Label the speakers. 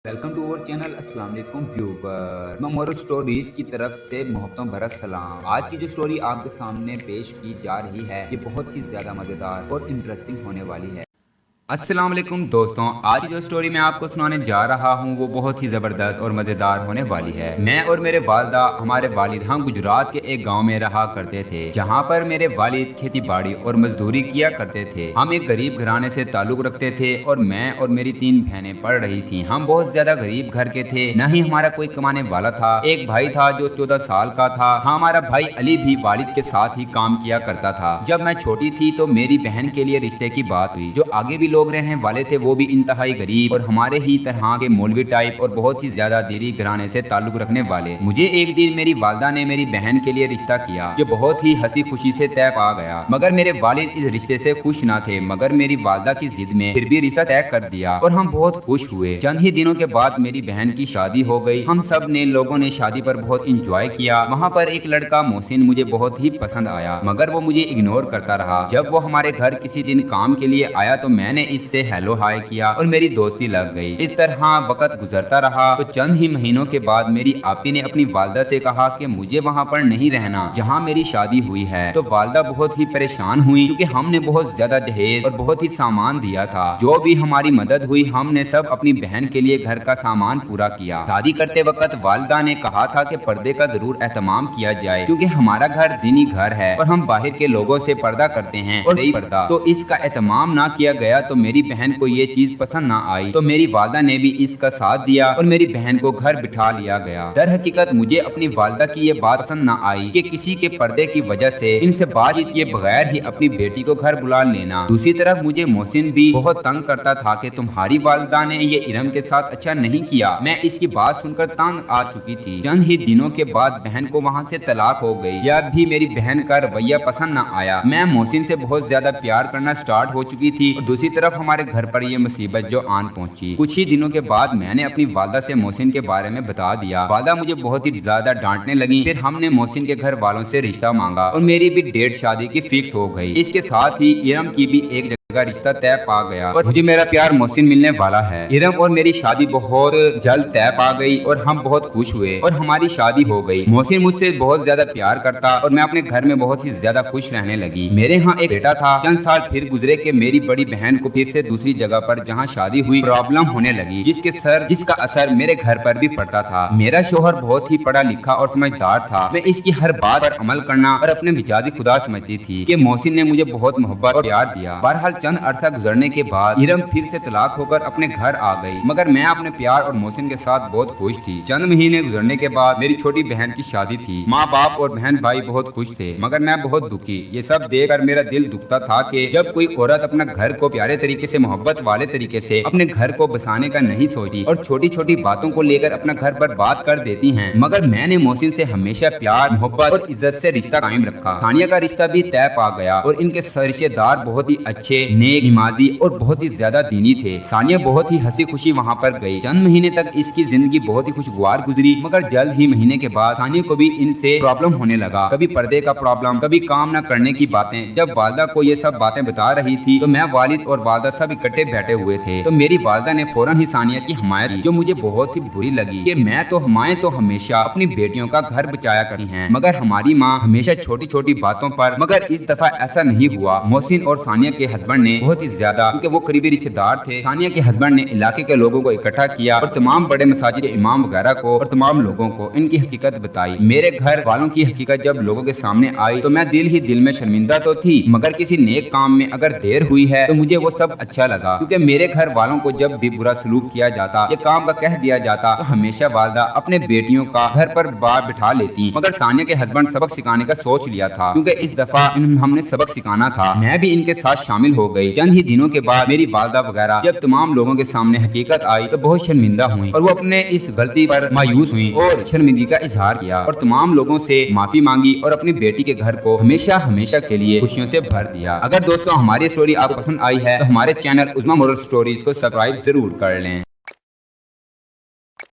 Speaker 1: Welcome to our channel. अस्सलाम वालेकुम viewer, मैं मोरल स्टोरीज की तरफ से मोहब्बतों भरा सलाम। आज की जो स्टोरी आपके सामने पेश की जा रही है ये बहुत ही ज़्यादा मज़ेदार और इंटरेस्टिंग होने वाली है। अस्सलाम वालेकुम दोस्तों, आज की जो स्टोरी मैं आपको सुनाने जा रहा हूँ वो बहुत ही ज़बरदस्त और मज़ेदार होने वाली है। मैं और मेरे वालिदा, हमारे वालिद हम गुजरात के एक गांव में रहा करते थे जहाँ पर मेरे वालिद खेती बाड़ी और मजदूरी किया करते थे। हम एक गरीब घराने से ताल्लुक़ रखते थे और मैं और मेरी 3 बहनें पढ़ रही थी। हम बहुत ज़्यादा गरीब घर के थे, न ही हमारा कोई कमाने वाला था। एक भाई था जो 14 साल का था। हमारा भाई अली भी वालिद के साथ ही काम किया करता था। जब मैं छोटी थी तो मेरी बहन के लिए रिश्ते की बात हुई। जो आगे भी लोग रहने वाले थे वो भी इंतहाई गरीब और हमारे ही तरह के मौलवी टाइप और बहुत ही ज्यादा दीरी घराने से ताल्लुक रखने वाले। मुझे एक दिन मेरी वालदा ने मेरी बहन के लिए रिश्ता किया जो बहुत ही हंसी खुशी से तय पा गया। मगर मेरे वालिद इस रिश्ते से खुश ना थे, मगर मेरी वालदा की जिद में फिर भी रिश्ता तय कर दिया और हम बहुत खुश हुए। चंद ही दिनों के बाद मेरी बहन की शादी हो गई। हम सब ने लोगों ने शादी पर बहुत इंजॉय किया। वहाँ पर एक लड़का मोहसिन मुझे बहुत ही पसंद आया, मगर वो मुझे इग्नोर करता रहा। जब वो हमारे घर किसी दिन काम के लिए आया तो मैंने इससे हेलो हाय किया और मेरी दोस्ती लग गई। इस तरह वक्त गुजरता रहा तो चंद ही महीनों के बाद मेरी आपी ने अपनी वालदा से कहा कि मुझे वहाँ पर नहीं रहना जहाँ मेरी शादी हुई है। तो वालदा बहुत ही परेशान हुई क्योंकि हमने बहुत ज्यादा जहेज और बहुत ही सामान दिया था। जो भी हमारी मदद हुई हमने सब अपनी बहन के लिए घर का सामान पूरा किया। शादी करते वक्त वालदा ने कहा था कि पर्दे का जरूर एहतमाम किया जाए क्योंकि हमारा घर दीनी घर है और हम बाहर के लोगों से पर्दा करते हैं और नहीं पर्दा। तो इसका एहतमाम ना किया गया तो मेरी बहन को ये चीज पसंद ना आई। तो मेरी वालदा ने भी इसका साथ दिया और मेरी बहन को घर बिठा लिया गया। दर हकीकत मुझे अपनी वालदा की ये बात पसंद ना आई कि किसी के पर्दे की वजह से इनसे बातचीत किए बगैर ही अपनी बेटी को घर बुला लेना। दूसरी तरफ मुझे मोहसिन भी बहुत तंग करता था कि तुम्हारी वालदा ने ये इरम के साथ अच्छा नहीं किया। मैं इसकी बात सुनकर तंग आ चुकी थी। चंद ही दिनों के बाद बहन को वहाँ से तलाक हो गई। यह भी मेरी बहन का रवैया पसंद न आया। मैं मोहसिन से बहुत ज्यादा प्यार करना स्टार्ट हो चुकी थी और दूसरी तरफ हमारे घर पर ये मुसीबत जो आन पहुंची। कुछ ही दिनों के बाद मैंने अपनी वालदा से मोहसिन के बारे में बता दिया। वालदा मुझे बहुत ही ज्यादा डांटने लगी। फिर हमने मोहसिन के घर वालों से रिश्ता मांगा और मेरी भी डेट शादी की फिक्स हो गई। इसके साथ ही इरम की भी एक का रिश्ता तय पा गया और मुझे मेरा प्यार मोहसिन मिलने वाला है। इरम और मेरी शादी बहुत जल्द तय पा गई और हम बहुत खुश हुए और हमारी शादी हो गई। मोहसिन मुझसे बहुत ज्यादा प्यार करता और मैं अपने घर में बहुत ही ज्यादा खुश रहने लगी। मेरे यहाँ एक बेटा था। चंद साल फिर गुजरे के मेरी बड़ी बहन को फिर से दूसरी जगह पर जहाँ शादी हुई प्रॉब्लम होने लगी जिसका असर मेरे घर पर भी पड़ता था। मेरा शोहर बहुत ही पढ़ा लिखा और समझदार था। मैं इसकी हर बात पर अमल करना और अपने मिजाजी खुदा समझती थी कि मोहसिन ने मुझे बहुत मोहब्बत और प्यार दिया। बहरहाल चंद अरसा गुजरने के बाद इरम फिर से तलाक होकर अपने घर आ गई, मगर मैं अपने प्यार और मोहसिन के साथ बहुत खुश थी। चंद महीने गुजरने के बाद मेरी छोटी बहन की शादी थी। माँ बाप और बहन भाई बहुत खुश थे, मगर मैं बहुत दुखी। ये सब देखकर मेरा दिल दुखता था कि जब कोई औरत अपना घर को प्यारे तरीके से, मोहब्बत वाले तरीके से अपने घर को बसाने का नहीं सोचती और छोटी छोटी बातों को लेकर अपना घर पर बात कर देती हैं। मगर मैंने मोहसिन से हमेशा प्यार, मोहब्बत और इज्जत से रिश्ता कायम रखा। सानिया का रिश्ता भी तय पा गया और इनके रिश्तेदार बहुत ही अच्छे, नेक, नमाजी और बहुत ही ज्यादा दीनी थे। सानिया बहुत ही हंसी खुशी वहाँ पर गई। चंद महीने तक इसकी जिंदगी बहुत ही खुशगवार गुजरी, मगर जल्द ही महीने के बाद सानिया को भी इनसे प्रॉब्लम होने लगा। कभी पर्दे का प्रॉब्लम, कभी काम न करने की बातें। जब वालदा को ये सब बातें बता रही थी तो मैं, वालिद और वालदा सब इकट्ठे बैठे हुए थे। तो मेरी वालदा ने फौरन ही सानिया की हमायत की, जो मुझे बहुत ही बुरी लगी कि मैं तो हमेशा अपनी बेटियों का घर बचाया करती हैं, मगर हमारी माँ हमेशा छोटी छोटी बातों पर। मगर इस दफा ऐसा नहीं हुआ। मोहसिन और सानिया के हस्बैंड ने बहुत ही ज्यादा, क्योंकि वो करीबी रिश्तेदार थे, सानिया के हस्बैंड ने इलाके के लोगों को इकट्ठा किया और तमाम बड़े मसाजिद के इमाम वगैरह को और तमाम लोगों को इनकी हकीकत बताई। मेरे घर वालों की हकीकत जब लोगों के सामने आई तो मैं दिल ही दिल में शर्मिंदा तो थी, मगर किसी नेक काम में अगर देर हुई है तो मुझे वो सब अच्छा लगा। क्योंकि मेरे घर वालों को जब भी बुरा सलूक किया जाता या काम का कह दिया जाता तो हमेशा वालदा अपने बेटियों का घर पर बाहर बिठा लेती। मगर सानिया के हस्बैंड सबक सिखाने का सोच लिया था, क्योंकि इस दफा हमने सबक सिखाना था। मैं भी इनके साथ शामिल हो गई। चंद ही दिनों के बाद मेरी वालदा वगैरह जब तमाम लोगों के सामने हकीकत आई तो बहुत शर्मिंदा हुई और वो अपने इस गलती पर मायूस हुई और शर्मिंदगी का इजहार किया और तमाम लोगों से माफी मांगी और अपनी बेटी के घर को हमेशा हमेशा के लिए खुशियों से भर दिया। अगर दोस्तों हमारी स्टोरी आपको पसंद आई है तो हमारे चैनल उज़्मा मोरल स्टोरीज को सब्सक्राइब जरूर कर लें।